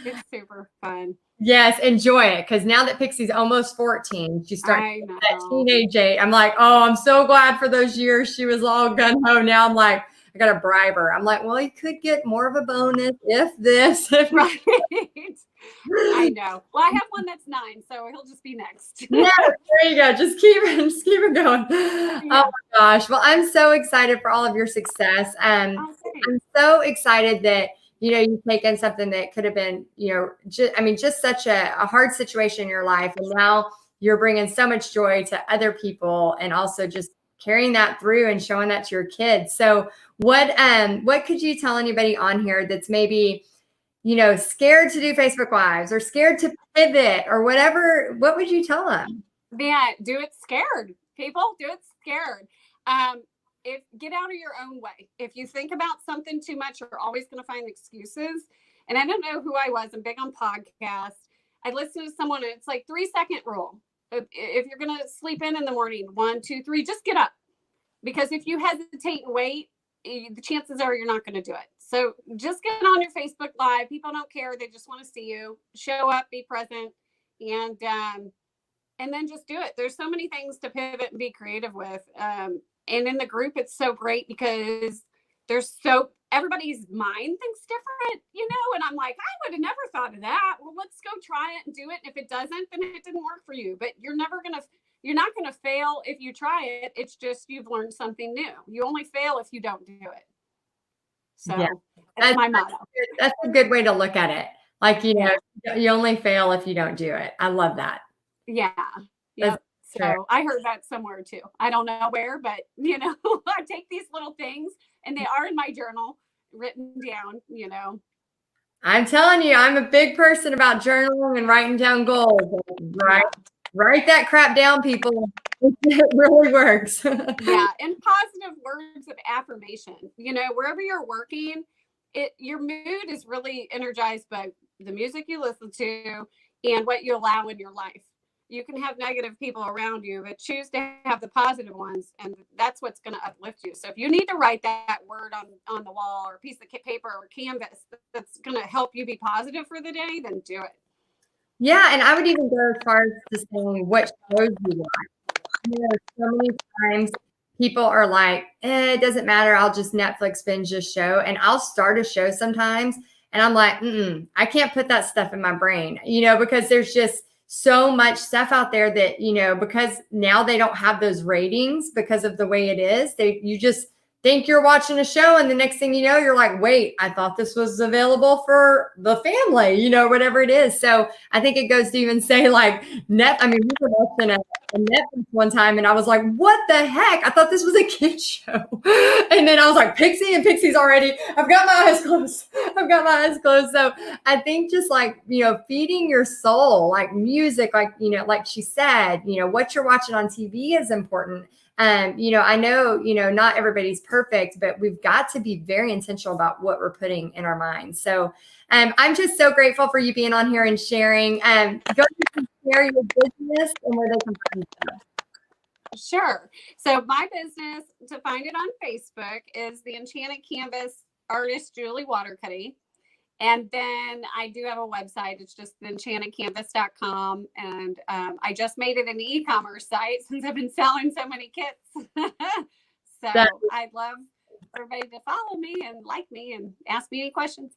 it's super fun. Yes, enjoy it, because now that Pixie's almost 14, she's starting that teenage age. I'm like, oh, I'm so glad for those years she was all gun-ho. Now I'm like, I got to bribe her. I'm like, well, you could get more of a bonus if this. Right. I know. Well, I have one that's 9, so he'll just be next. Yeah, there you go. Just keep it going. Yeah. Oh my gosh. Well, I'm so excited for all of your success. I'm so excited that you've taken something that could have been, just such a hard situation in your life. And now you're bringing so much joy to other people, and also just carrying that through and showing that to your kids. So what could you tell anybody on here that's maybe, scared to do Facebook Lives or scared to pivot or whatever? What would you tell them? Yeah, do it scared. People, do it scared. Get out of your own way. If you think about something too much, you're always going to find excuses. And I don't know who I was. I'm big on podcasts. I listened to someone, and it's like 3-second rule. If you're going to sleep in the morning, 1, 2, 3, just get up. Because if you hesitate and wait, the chances are you're not going to do it. So just get on your Facebook Live. People don't care. They just want to see you. Show up, be present, and then just do it. There's so many things to pivot and be creative with. And in the group, it's so great because everybody's mind thinks different, and I'm like, I would have never thought of that. Well, let's go try it and do it. And if it doesn't, then it didn't work for you, but you're not going to fail if you try it. It's just, you've learned something new. You only fail if you don't do it. So that's my motto. That's a good way to look at it. Like, you only fail if you don't do it. I love that. Yeah. Yeah. So I heard that somewhere too. I don't know where, but I take these little things, and they are in my journal written down, I'm telling you, I'm a big person about journaling and writing down goals. Write that crap down, people. It really works. Yeah. And positive words of affirmation, wherever you're working, your mood is really energized by the music you listen to and what you allow in your life. You can have negative people around you, but choose to have the positive ones, and that's what's going to uplift you. So if you need to write that word on the wall or a piece of paper or canvas that's going to help you be positive for the day, then do it. Yeah, and I would even go as far as to saying what shows you watch. So many times people are like, it doesn't matter. I'll just Netflix binge a show, and I'll start a show sometimes, and I'm like, I can't put that stuff in my brain, because there's just so much stuff out there that, you know, because now they don't have those ratings because of the way it is, you just think you're watching a show, and the next thing you know, you're like, wait, I thought this was available for the family, you know, whatever it is. So I think it goes to even say like we were watching a Netflix one time, and I was like, what the heck? I thought this was a kid show. And then I was like, Pixie, and Pixie's already, I've got my eyes closed. So I think just like, you know, feeding your soul, like music, like, you know, like she said, you know, what you're watching on TV is important. You know, I know, you know, not everybody's perfect, but we've got to be very intentional about what we're putting in our minds. So I'm just so grateful for you being on here and sharing. Go ahead and share your business and where they can find you. Sure. So my business, to find it on Facebook, is the Enchanted Canvas artist Julie Watercutty. And then I do have a website. It's just enchantedcanvas.com. And I just made it an e-commerce site since I've been selling so many kits. So I'd love everybody to follow me and like me and ask me any questions.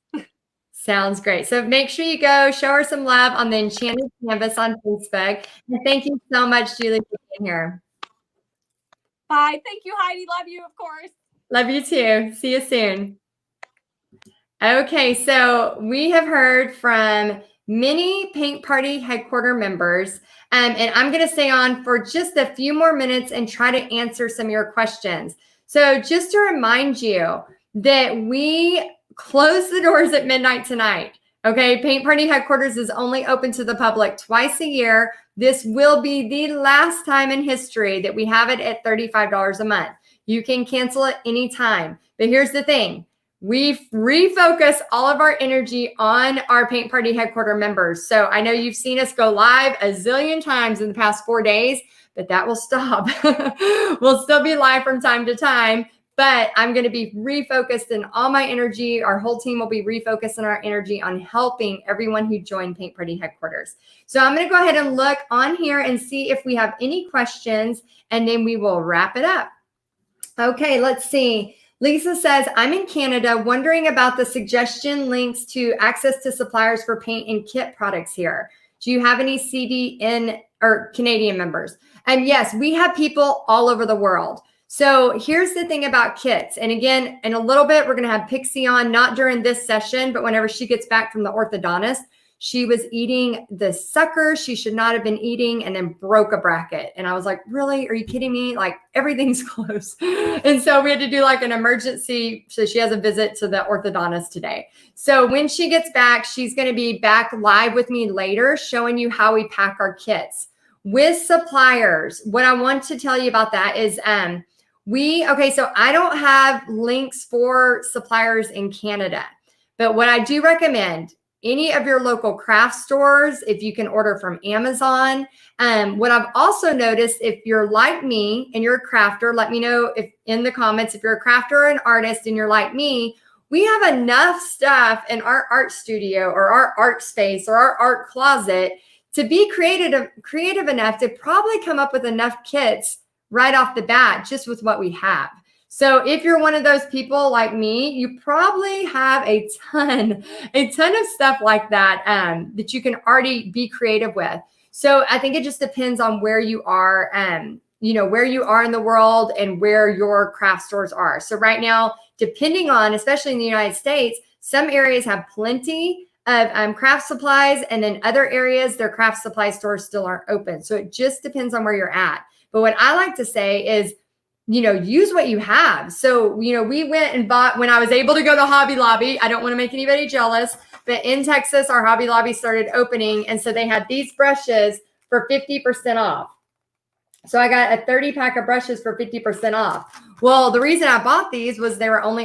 Sounds great. So make sure you go show her some love on the Enchanted Canvas on Facebook. And thank you so much, Julie, for being here. Bye. Thank you, Heidi. Love you, of course. Love you too. See you soon. Okay, so we have heard from many Paint Party Headquarter members, and I'm going to stay on for just a few more minutes and try to answer some of your questions. So just to remind you that we close the doors at midnight tonight. Okay, Paint Party Headquarters is only open to the public twice a year. This will be the last time in history that we have it at $35 a month. You can cancel it anytime. But here's the thing. We refocus all of our energy on our Paint Party Headquarter members. So I know you've seen us go live a zillion times in the past 4 days, but that will stop. We'll still be live from time to time, but I'm going to be refocused in all my energy. Our whole team will be refocused in our energy on helping everyone who joined Paint Party Headquarters. So I'm going to go ahead and look on here and see if we have any questions, and then we will wrap it up. Okay, let's see. Lisa says, I'm in Canada wondering about the suggestion links to access to suppliers for paint and kit products here. Do you have any CDN or Canadian members? And yes, we have people all over the world. So here's the thing about kits. And again, in a little bit, we're going to have Pixie on, not during this session, but whenever she gets back from the orthodontist. She was eating the sucker she should not have been eating and then broke a bracket. And I was like, really? Are you kidding me? Like, everything's close. And so we had to do like an emergency. So she has a visit to the orthodontist today. So when she gets back, she's going to be back live with me later, showing you how we pack our kits. With suppliers, what I want to tell you about that is so I don't have links for suppliers in Canada, but what I do recommend, any of your local craft stores, if you can order from Amazon. What I've also noticed, if you're like me and you're a crafter, let me know if in the comments, if you're a crafter or an artist and you're like me, we have enough stuff in our art studio or our art space or our art closet to be creative enough to probably come up with enough kits right off the bat, just with what we have. So if you're one of those people like me, you probably have a ton of stuff like that that you can already be creative with. So I think it just depends on where you are, where you are in the world and where your craft stores are. So right now, depending on, especially in the United States, some areas have plenty of craft supplies, and then other areas, their craft supply stores still aren't open. So it just depends on where you're at. But what I like to say is, use what you have. So, we went and bought, when I was able to go to Hobby Lobby, I don't want to make anybody jealous, but in Texas, our Hobby Lobby started opening. And so they had these brushes for 50% off. So I got a 30 pack of brushes for 50% off. Well, the reason I bought these was they were only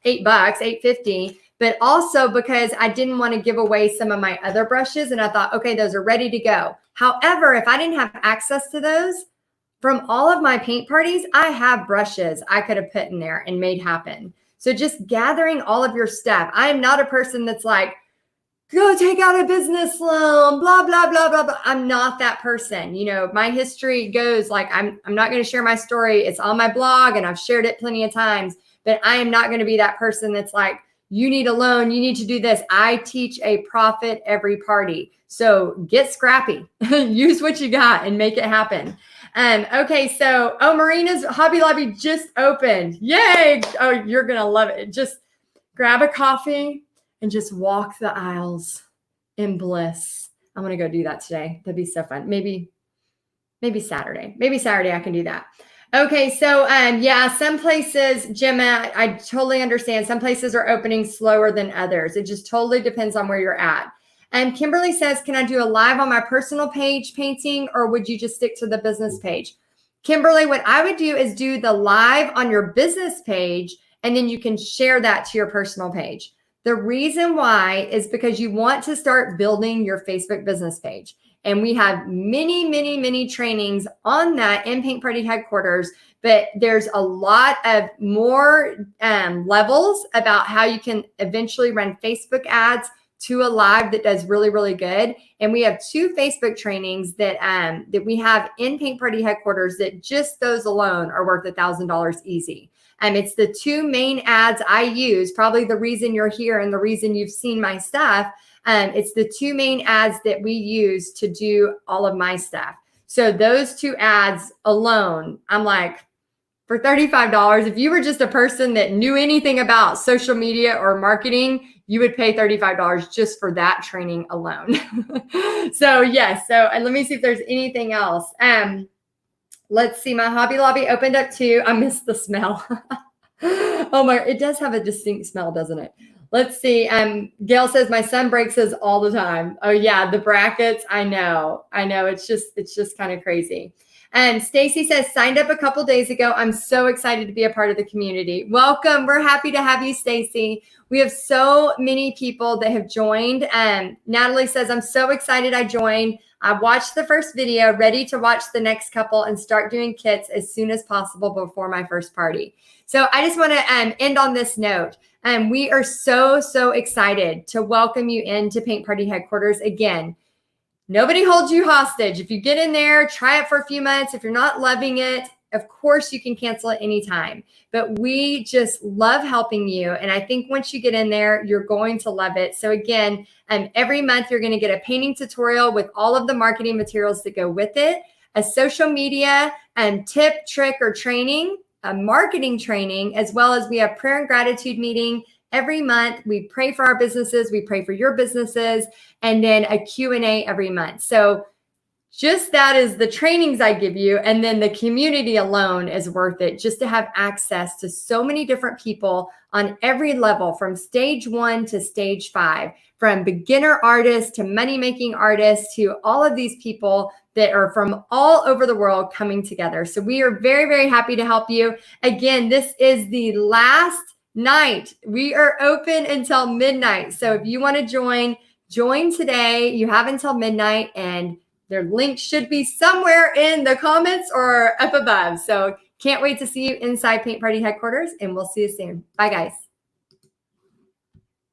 $8.50, but also because I didn't want to give away some of my other brushes. And I thought, okay, those are ready to go. However, if I didn't have access to those, from all of my paint parties, I have brushes I could have put in there and made happen. So just gathering all of your stuff. I am not a person that's like, go take out a business loan, blah, blah, blah, blah, blah. I'm not that person. My history goes like, I'm not going to share my story. It's on my blog and I've shared it plenty of times, but I am not going to be that person that's like, You need a loan. You need to do this. I teach a profit every party. So get scrappy, use what you got and make it happen. Okay. So, Marina's Hobby Lobby just opened. Yay. Oh, you're going to love it. Just grab a coffee and just walk the aisles in bliss. I'm going to go do that today. That'd be so fun. Maybe Saturday. Maybe Saturday I can do that. Okay, so yeah, some places, Gemma, I totally understand. Some places are opening slower than others. It just totally depends on where you're at. And Kimberly says, can I do a live on my personal page painting, or would you just stick to the business page? Kimberly, what I would do is do the live on your business page, and then you can share that to your personal page. The reason why is because you want to start building your Facebook business page. And we have many, many, many trainings on that in Paint Party Headquarters, but there's a lot of more levels about how you can eventually run Facebook ads to a live that does really, really good. And we have 2 Facebook trainings that we have in Paint Party Headquarters that just those alone are worth $1,000 easy. It's the 2 main ads I use, probably the reason you're here and the reason you've seen my stuff. It's the 2 main ads that we use to do all of my stuff. So those 2 ads alone, I'm like, for $35, if you were just a person that knew anything about social media or marketing, you would pay $35 just for that training alone. So yes, so let me see if there's anything else. Let's see, my Hobby Lobby opened up too. I missed the smell. Oh my, it does have a distinct smell, doesn't it? Let's see. Gail says my son breaks his all the time. Oh yeah, the brackets. I know. It's just kind of crazy. And Stacy says signed up a couple days ago. I'm so excited to be a part of the community. Welcome. We're happy to have you, Stacy. We have so many people that have joined. Natalie says I'm so excited I joined. I watched the first video, ready to watch the next couple and start doing kits as soon as possible before my first party. So I just want to end on this note. We are so, so excited to welcome you into Paint Party Headquarters. Again, nobody holds you hostage. If you get in there, try it for a few months. If you're not loving it, of course you can cancel it anytime. But we just love helping you. And I think once you get in there, you're going to love it. So again, every month you're going to get a painting tutorial with all of the marketing materials that go with it, a social media tip, trick, or training, a marketing training, as well as we have prayer and gratitude meeting every month. We pray for our businesses. We pray for your businesses, and then a Q&A every month. So just that is the trainings I give you. And then the community alone is worth it, just to have access to so many different people on every level, from stage 1 to stage 5, from beginner artists to money-making artists to all of these people that are from all over the world coming together. So we are very, very happy to help you. Again, this is the last night. We are open until midnight. So if you want to join today. You have until midnight, and their link should be somewhere in the comments or up above. So can't wait to see you inside Paint Party Headquarters, and we'll see you soon. Bye, guys.